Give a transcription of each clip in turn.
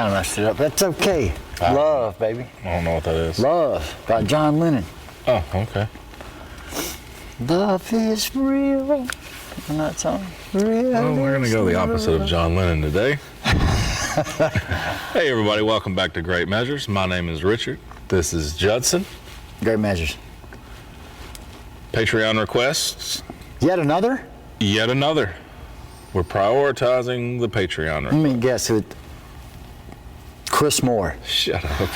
kind of messed it up. That's okay. Love, baby. I don't know what that is. Love by John Lennon. Oh, okay. Love is real. Isn't that song? Real. Well, we're going to go the opposite of John Lennon today. Hey, everybody. Welcome back to Great Measures. My name is Richard. This is Judson. Great Measures. Patreon requests. Yet another? Yet another. We're prioritizing the Patreon request. Let me guess who. Chris Moore. Shut up.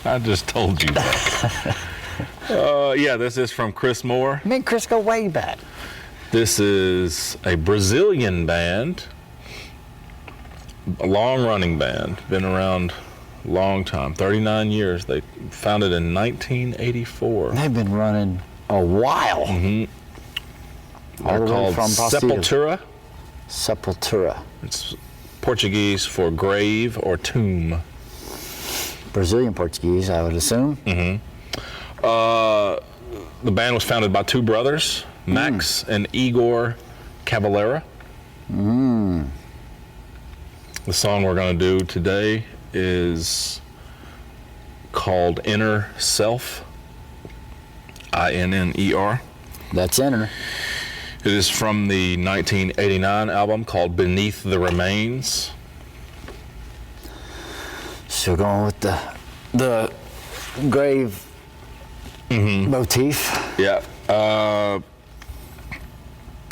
I just told you that. Yeah, this is from Chris Moore. Me and Chris go way back. This is a Brazilian band, a long-running band, been around a long time, 39 years. They founded in 1984. They've been running a while. Mm-hmm. They're called Sepultura. Sepultura. It's Portuguese for grave or tomb. Brazilian Portuguese, I would assume. Mm-hmm. The band was founded by two brothers, Max and Igor Cavalera. The song we're going to do today is called Inner Self, I-N-N-E-R. That's Inner. It is from the 1989 album called Beneath the Remains. So going with the grave motif. Yeah.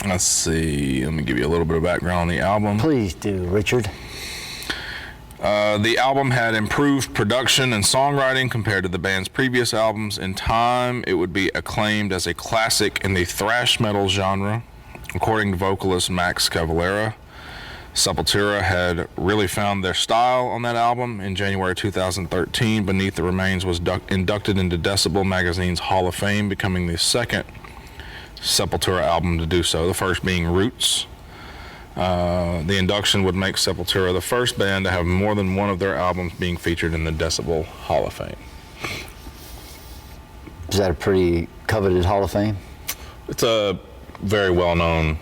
Let's see. Let me give you a little bit of background on the album. Please do, Richard. The album had improved production and songwriting compared to the band's previous albums. In time, it would be acclaimed as a classic in the thrash metal genre. According to vocalist Max Cavalera, Sepultura had really found their style on that album. In January 2013, Beneath the Remains was inducted into Decibel Magazine's Hall of Fame, becoming the second Sepultura album to do so, the first being Roots. The induction would make Sepultura the first band to have more than one of their albums being featured in the Decibel Hall of Fame. Is that a pretty coveted Hall of Fame? It's a very well-known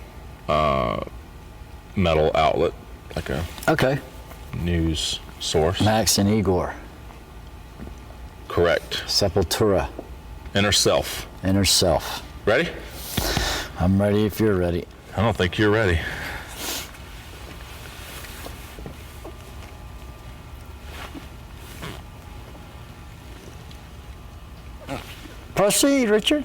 metal outlet, like a news source. Max and Igor. Correct. Sepultura. Inner Self. Inner Self. Ready? I'm ready if you're ready. I don't think you're ready. Proceed, Richard.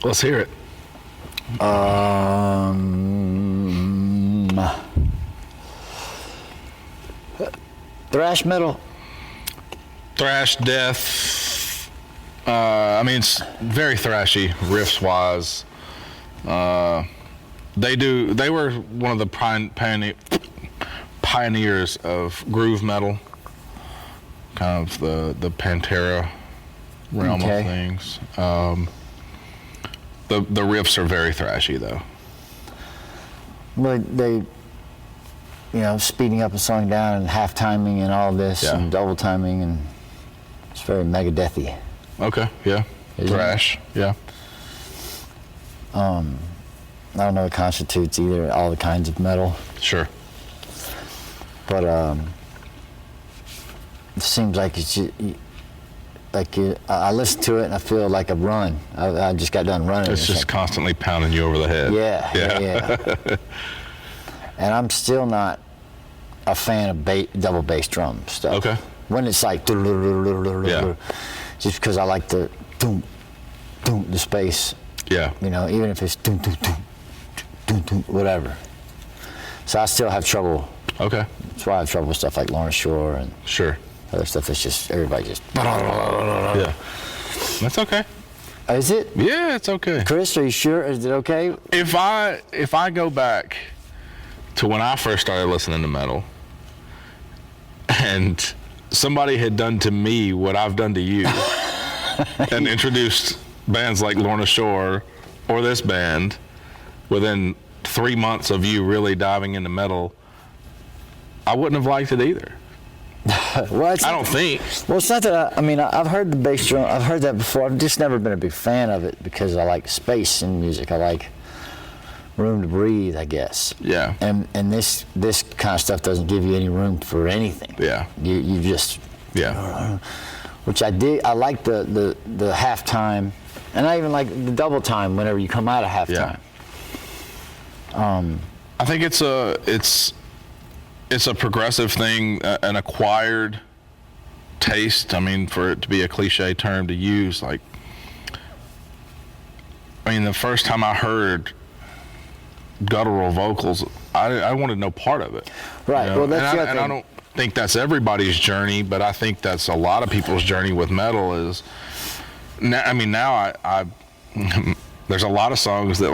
Let's hear it. Thrash metal. Thrash death. I mean, it's very thrashy, riffs wise. They were one of the pioneers of groove metal, kind of the Pantera realm of things. The riffs are very thrashy though. But they, speeding up and slowing down and half timing and all this and double timing, and it's very Megadethy. Okay, yeah. Thrash, yeah. I don't know what constitutes either, all the kinds of metal. Sure. But it seems like it's I listen to it and I feel like a run. I just got done running. It's just constantly pounding you over the head. Yeah. And I'm still not a fan of double bass drum stuff. Okay. When it's like, just because I like the the space. Yeah. Even if it's whatever. So I still have trouble. Okay. That's why I have trouble with stuff like Lorna Shore and sure. Other stuff that's just, everybody just. Yeah. That's okay. Is it? Yeah, it's okay. Chris, are you sure? Is it okay? If I go back to when I first started listening to metal, and somebody had done to me what I've done to you, and introduced bands like Lorna Shore or this band within 3 months of you really diving into metal, I wouldn't have liked it either. Well, I don't think. Well, it's not that I've heard the bass drum. I've heard that before. I've just never been a big fan of it because I like space in music. I like room to breathe, I guess. Yeah. And this kind of stuff doesn't give you any room for anything. Yeah. You just. Yeah. Which I dig. I like the halftime, and I even like the double time whenever you come out of halftime. Yeah. I think it's a progressive thing, an acquired taste. I mean, for it to be a cliche term to use, the first time I heard guttural vocals, I wanted no part of it. Right. Well, that's the other thing. And I don't think that's everybody's journey, but I think that's a lot of people's journey with metal is. Now I there's a lot of songs that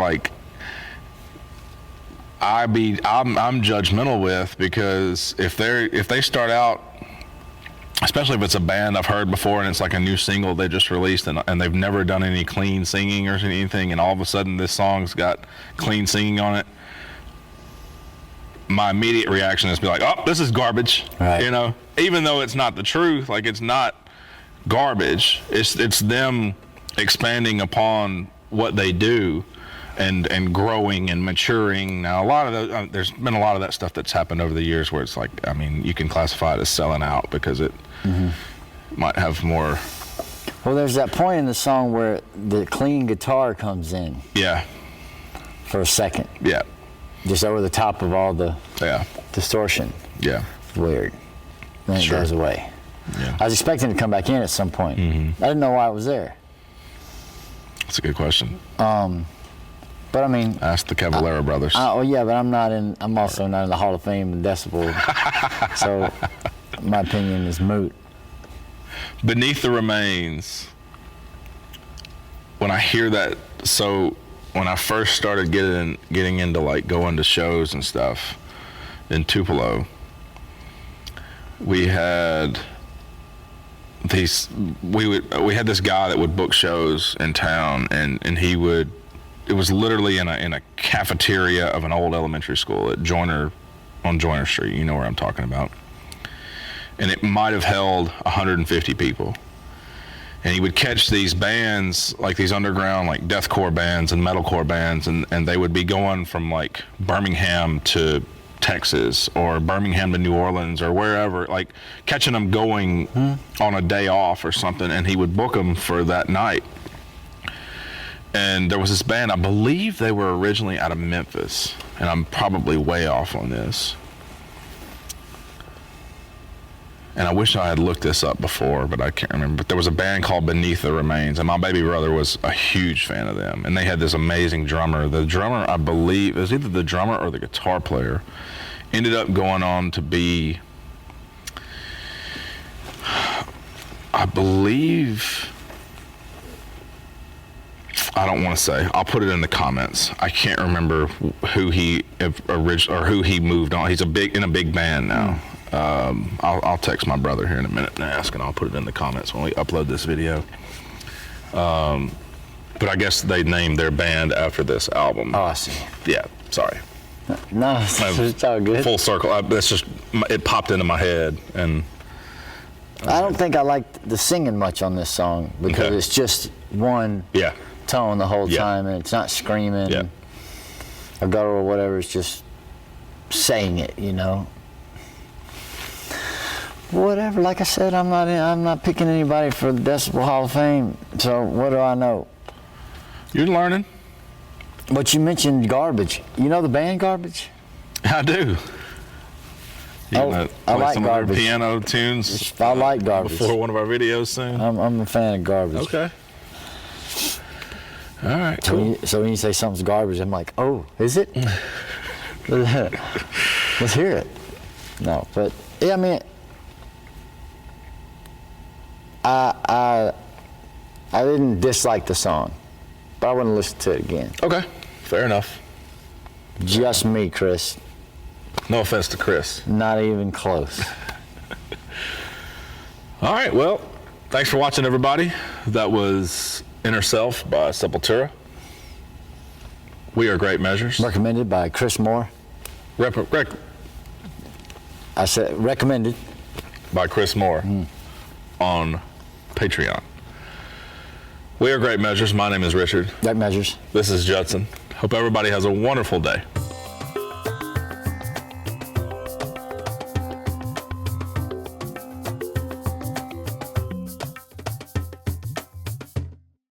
I'm judgmental with, because if they start out, especially if it's a band I've heard before and it's like a new single they just released and they've never done any clean singing or anything, and all of a sudden this song's got clean singing on it, my immediate reaction is to be like, oh, this is garbage. Right. Even though it's not the truth, it's not garbage. It's them expanding upon what they do. And growing and maturing. Now, a lot of those, there's been a lot of that stuff that's happened over the years where it's you can classify it as selling out because it might have more. Well, there's that point in the song where the clean guitar comes in. Yeah. For a second. Yeah. Just over the top of all the distortion. Yeah. Weird. Then it goes away. Yeah. I was expecting it to come back in at some point. I didn't know why it was there. That's a good question. But ask the Cavalera brothers. Oh yeah, but I'm also not in the Hall of Fame in Decibel, so my opinion is moot. Beneath the Remains. When I hear that, so when I first started getting into going to shows and stuff in Tupelo, we had we had this guy that would book shows in town, and he would. It was literally in a cafeteria of an old elementary school at Joyner Street. You know where I'm talking about. And it might have held 150 people. And he would catch these bands, these underground, deathcore bands and metalcore bands, and they would be going from Birmingham to Texas or Birmingham to New Orleans or wherever, catching them going on a day off or something, and he would book them for that night. And there was this band, I believe they were originally out of Memphis, and I'm probably way off on this. and I wish I had looked this up before, but I can't remember. But there was a band called Beneath the Remains, and my baby brother was a huge fan of them. And they had this amazing drummer. The drummer, I believe, it was either the drummer or the guitar player, ended up going on to be, I believe, I don't want to say. I'll put it in the comments. I can't remember who he moved on. He's in a big band now. I'll text my brother here in a minute and ask, and I'll put it in the comments when we upload this video. But I guess they named their band after this album. Oh, I see. Yeah, sorry. No, it's all good. Full circle. It popped into my head, and I don't think I like the singing much on this song because it's just one tone the whole time, and it's not screaming or guttural or whatever. It's just saying it, you know. Whatever. Like I said, I'm not picking anybody for the Decibel Hall of Fame. So what do I know? You're learning. But you mentioned Garbage. You know the band Garbage? I do. I like some Garbage. Of their piano tunes. I like Garbage. Before one of our videos soon. I'm a fan of Garbage. Okay. All right. So, so when you say something's garbage, I'm like, oh, is it? Let's hear it. No, but yeah, I mean, I didn't dislike the song, but I wouldn't listen to it again. Okay. Fair enough. Just me, Chris. No offense to Chris. Not even close. All right. Well, thanks for watching, everybody. That was Inner Self by Sepultura. We Are Great Measures. Recommended by Chris Moore. I said recommended by Chris Moore on Patreon. We Are Great Measures. My name is Richard. Great Measures. This is Judson. Hope everybody has a wonderful day.